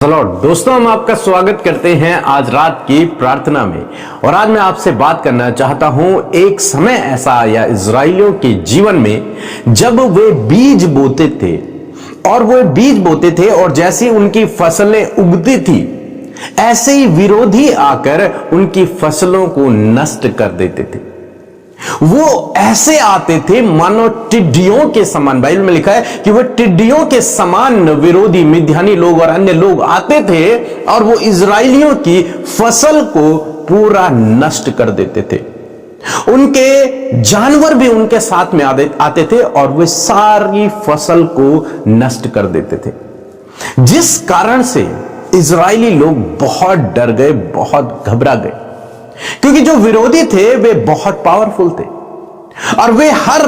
चलो दोस्तों, हम आपका स्वागत करते हैं आज रात की प्रार्थना में। और आज मैं आपसे बात करना चाहता हूं, एक समय ऐसा आया इजराइलियों के जीवन में जब वे बीज बोते थे और जैसी उनकी फसलें उगती थी ऐसे ही विरोधी आकर उनकी फसलों को नष्ट कर देते थे। वो ऐसे आते थे मानो टिड्डियों के समान। बाइबल में लिखा है कि वो टिड्डियों के समान विरोधी मिद्यानी लोग और अन्य लोग आते थे और वो इजराइलियों की फसल को पूरा नष्ट कर देते थे। उनके जानवर भी उनके साथ में आते थे और वे सारी फसल को नष्ट कर देते थे, जिस कारण से इजरायली लोग बहुत डर गए, बहुत घबरा गए, क्योंकि जो विरोधी थे वे बहुत पावरफुल थे और वे हर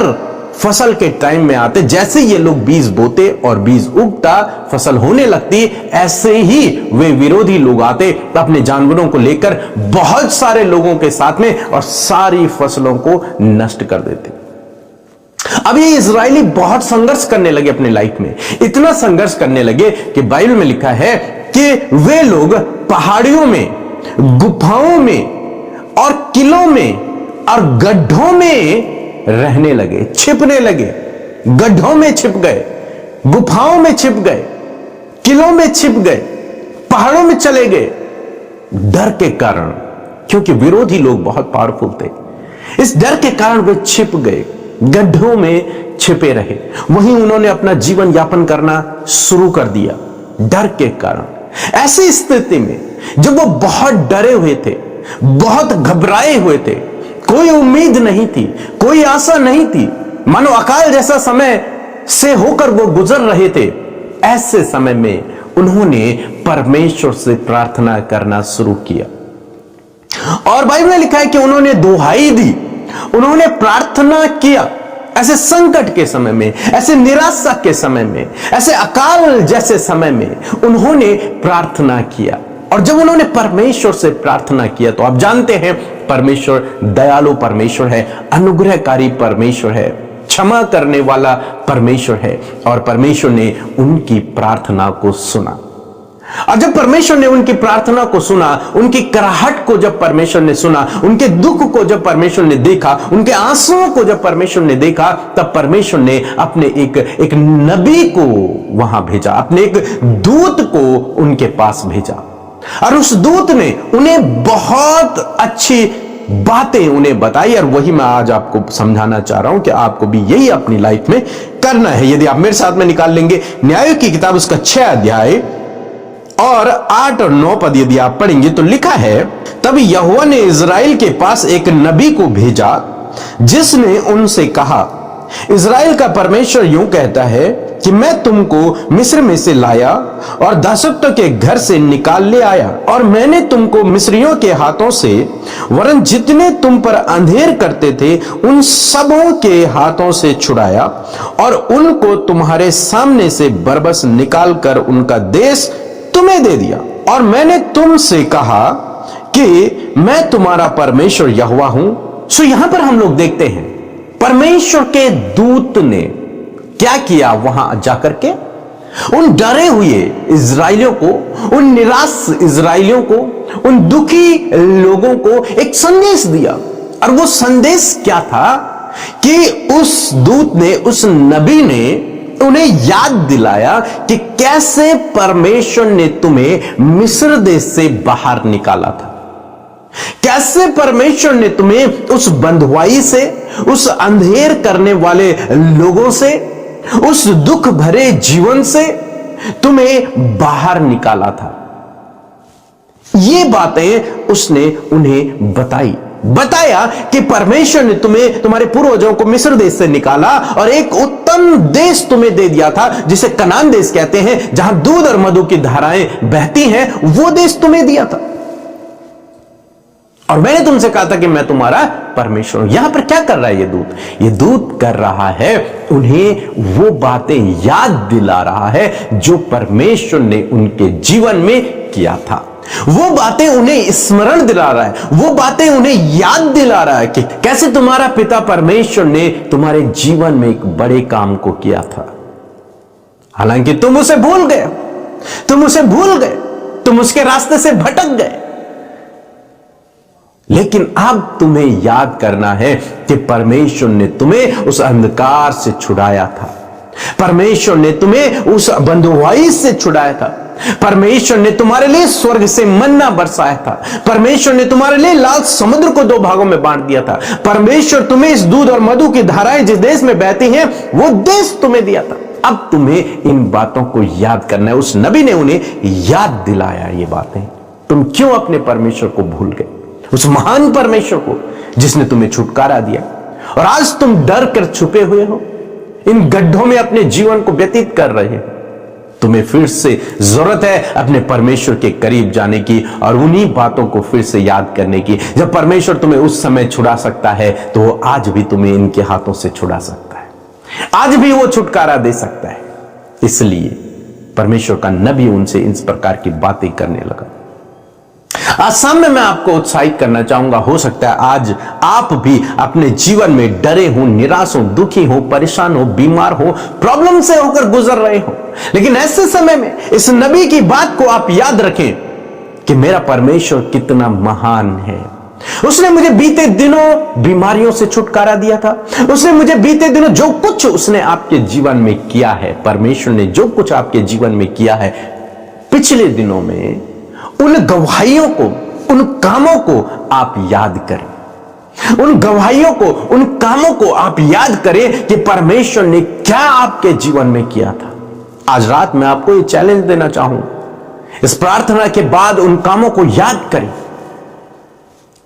फसल के टाइम में आते। जैसे ये लोग बीज बोते और बीज उगता, फसल होने लगती, ऐसे ही वे विरोधी लोग आते अपने जानवरों को लेकर बहुत सारे लोगों के साथ में और सारी फसलों को नष्ट कर देते। अब ये इजरायली बहुत संघर्ष करने लगे अपने लाइफ में, इतना संघर्ष करने लगे कि बाइबल में लिखा है कि वे लोग पहाड़ियों में, गुफाओं में और किलों में और गड्ढों में रहने लगे, छिपने लगे। गड्ढों में छिप गए, गुफाओं में छिप गए, किलों में छिप गए, पहाड़ों में चले गए, डर के कारण, क्योंकि विरोधी लोग बहुत पावरफुल थे। इस डर के कारण वे छिप गए, गड्ढों में छिपे रहे। वहीं उन्होंने अपना जीवन यापन करना शुरू कर दिया डर के कारण। ऐसी स्थिति में जब वो बहुत डरे हुए थे, बहुत घबराए हुए थे, कोई उम्मीद नहीं थी, कोई आशा नहीं थी, मानो अकाल जैसा समय से होकर वो गुजर रहे थे, ऐसे समय में उन्होंने परमेश्वर से प्रार्थना करना शुरू किया। और बाइबल में लिखा है कि उन्होंने दुहाई दी, उन्होंने प्रार्थना किया। ऐसे संकट के समय में, ऐसे निराशा के समय में, ऐसे अकाल जैसे समय में उन्होंने प्रार्थना किया। और जब उन्होंने परमेश्वर से प्रार्थना किया तो आप जानते हैं परमेश्वर दयालु परमेश्वर है, अनुग्रहकारी परमेश्वर है, क्षमा करने वाला परमेश्वर है। और परमेश्वर ने उनकी प्रार्थना को सुना। और जब परमेश्वर ने उनकी प्रार्थना को सुना, उनकी कराहट को जब परमेश्वर ने सुना, उनके दुख को जब परमेश्वर ने देखा, उनके आंसुओं को जब परमेश्वर ने देखा, तब परमेश्वर ने अपने एक नबी को वहां भेजा, अपने एक दूत को उनके पास भेजा। और उस दूत ने उन्हें बहुत अच्छी बातें उन्हें बताई। और वही मैं आज आपको समझाना चाह रहा हूं कि आपको भी यही अपनी लाइफ में करना है। यदि आप मेरे साथ में निकाल लेंगे न्यायों की किताब उसका 6 अध्याय और 8 और 9 पद यदि आप पढ़ेंगे तो लिखा है, तब यहोवा ने इजराइल के पास एक नबी को भेजा जिसने उनसे कहा, इजराइल का परमेश्वर यूं कहता है कि मैं तुमको मिस्र में से लाया और दासत्व के घर से निकाल ले आया, और मैंने तुमको मिस्रियों के हाथों से वरन जितने तुम पर अंधेर करते थे उन सबों के हाथों से छुड़ाया और उनको तुम्हारे सामने से बरबस निकाल कर उनका देश तुम्हें दे दिया। और मैंने तुमसे कहा कि मैं तुम्हारा परमेश्वर यहोवा हूं। सो यहां पर हम लोग देखते हैं परमेश्वर के दूत ने क्या किया, वहां जाकर के उन डरे हुए इजराइलियों को, उन निराश इजराइलियों को, उन दुखी लोगों को एक संदेश दिया। और वो संदेश क्या था कि उस दूत ने, उस नबी ने उन्हें याद दिलाया कि कैसे परमेश्वर ने तुम्हें मिस्र देश से बाहर निकाला था, कैसे परमेश्वर ने तुम्हें उस बंधुआई से, उस अंधेर करने वाले लोगों से, उस दुख भरे जीवन से तुम्हें बाहर निकाला था। ये बातें उसने उन्हें बताया कि परमेश्वर ने तुम्हें, तुम्हारे पूर्वजों को मिस्र देश से निकाला और एक उत्तम देश तुम्हें दे दिया था, जिसे कनान देश कहते हैं, जहां दूध और मधु की धाराएं बहती हैं, वो देश तुम्हें दिया था। और मैंने तुमसे कहा था कि मैं तुम्हारा परमेश्वर हूं। यहां पर क्या कर रहा है ये दूत? ये दूत कर रहा है, उन्हें वो बातें याद दिला रहा है जो परमेश्वर ने उनके जीवन में किया था। वो बातें उन्हें स्मरण दिला रहा है, वो बातें उन्हें याद दिला रहा है कि कैसे तुम्हारा पिता परमेश्वर ने तुम्हारे जीवन में एक बड़े काम को किया था। हालांकि तुम उसे भूल गए, तुम उसके रास्ते से भटक गए। लेकिन अब तुम्हें याद करना है कि परमेश्वर ने तुम्हें उस अंधकार से छुड़ाया था, परमेश्वर ने तुम्हें उस बंधुआई से छुड़ाया था, परमेश्वर ने तुम्हारे लिए स्वर्ग से मन्ना बरसाया था, परमेश्वर ने तुम्हारे लिए लाल समुद्र को 2 भागों में बांट दिया था, परमेश्वर तुम्हें इस दूध और मधु की धाराएं जिस देश में बहती हैं वो देश तुम्हें दिया था। अब तुम्हें इन बातों को याद करना है। उस नबी ने उन्हें याद दिलाया ये बातें। तुम क्यों अपने परमेश्वर को भूल गए, उस महान परमेश्वर को जिसने तुम्हें छुटकारा दिया, और आज तुम डर कर छुपे हुए हो, इन गड्ढों में अपने जीवन को व्यतीत कर रहे हो। तुम्हें फिर से जरूरत है अपने परमेश्वर के करीब जाने की और उन्हीं बातों को फिर से याद करने की। जब परमेश्वर तुम्हें उस समय छुड़ा सकता है तो वो आज भी तुम्हें इनके हाथों से छुड़ा सकता है, आज भी वो छुटकारा दे सकता है। इसलिए परमेश्वर का नबी उनसे इस प्रकार की बातें करने लगा। आज सामने मैं आपको उत्साहित करना चाहूंगा, हो सकता है आज आप भी अपने जीवन में डरे हो, निराश हो, दुखी हो, परेशान हो, बीमार हो, प्रॉब्लम से होकर गुजर रहे हो, लेकिन ऐसे समय में इस नबी की बात को आप याद रखें कि मेरा परमेश्वर कितना महान है। उसने मुझे बीते दिनों बीमारियों से छुटकारा दिया था, उसने मुझे बीते दिनों जो कुछ उसने आपके जीवन में किया है, परमेश्वर ने जो कुछ आपके जीवन में किया है पिछले दिनों में, उन गवाहियों को, उन कामों को आप याद करें, उन गवाहियों को, उन कामों को आप याद करें कि परमेश्वर ने क्या आपके जीवन में किया था। आज रात मैं आपको ये चैलेंज देना चाहूंगा, इस प्रार्थना के बाद उन कामों को याद करें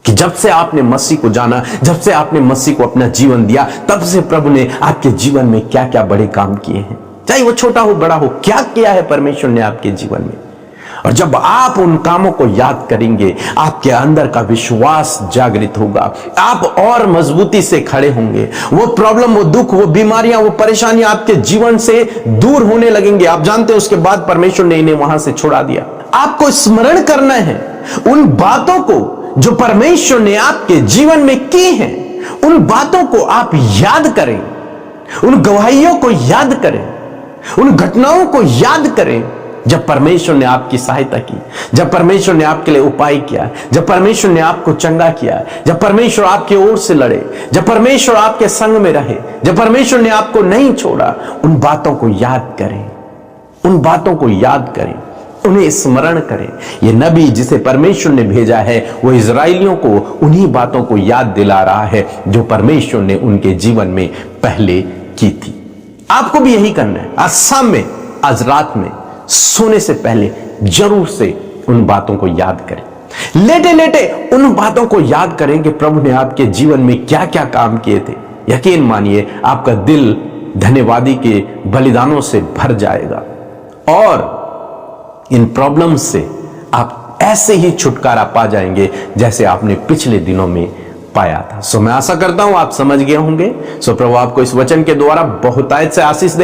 कि जब से आपने मसीह को जाना, जब से आपने मसीह को अपना जीवन दिया, तब से प्रभु ने आपके जीवन में क्या क्या बड़े काम किए हैं, चाहे वो छोटा हो बड़ा हो, क्या किया है परमेश्वर ने आपके जीवन में। और जब आप उन कामों को याद करेंगे, आपके अंदर का विश्वास जागृत होगा, आप और मजबूती से खड़े होंगे। वो प्रॉब्लम, वो दुख, वो बीमारियां, वो परेशानियां आपके जीवन से दूर होने लगेंगे। आप जानते हैं उसके बाद परमेश्वर ने इन्हें वहां से छुड़ा दिया। आपको स्मरण करना है उन बातों को जो परमेश्वर ने आपके जीवन में की हैं, उन बातों को आप याद करें, उन गवाहियों को याद करें, उन घटनाओं को याद करें जब परमेश्वर ने आपकी सहायता की, जब परमेश्वर ने आपके लिए उपाय किया, जब परमेश्वर ने आपको चंगा किया, जब परमेश्वर आपकी ओर से लड़े, जब परमेश्वर आपके संग में रहे, जब परमेश्वर ने आपको नहीं छोड़ा। उन बातों को याद करें, उन बातों को याद करें, उन्हें स्मरण करें। यह नबी जिसे परमेश्वर ने भेजा है वो इजराइलियों को उन्हीं बातों को याद दिला रहा है जो परमेश्वर ने उनके जीवन में पहले की थी। आपको भी यही करना है। आज शाम में, आज रात में सोने से पहले जरूर से उन बातों को याद करें। लेटे लेटे उन बातों को याद करें कि प्रभु ने आपके जीवन में क्या क्या काम किए थे। यकीन मानिए आपका दिल धन्यवादी के बलिदानों से भर जाएगा और इन प्रॉब्लम्स से आप ऐसे ही छुटकारा पा जाएंगे जैसे आपने पिछले दिनों में पाया था। सो मैं आशा करता हूं आप समझ गए होंगे। सो प्रभु आपको इस वचन के द्वारा बहुतायत से आशीष दे।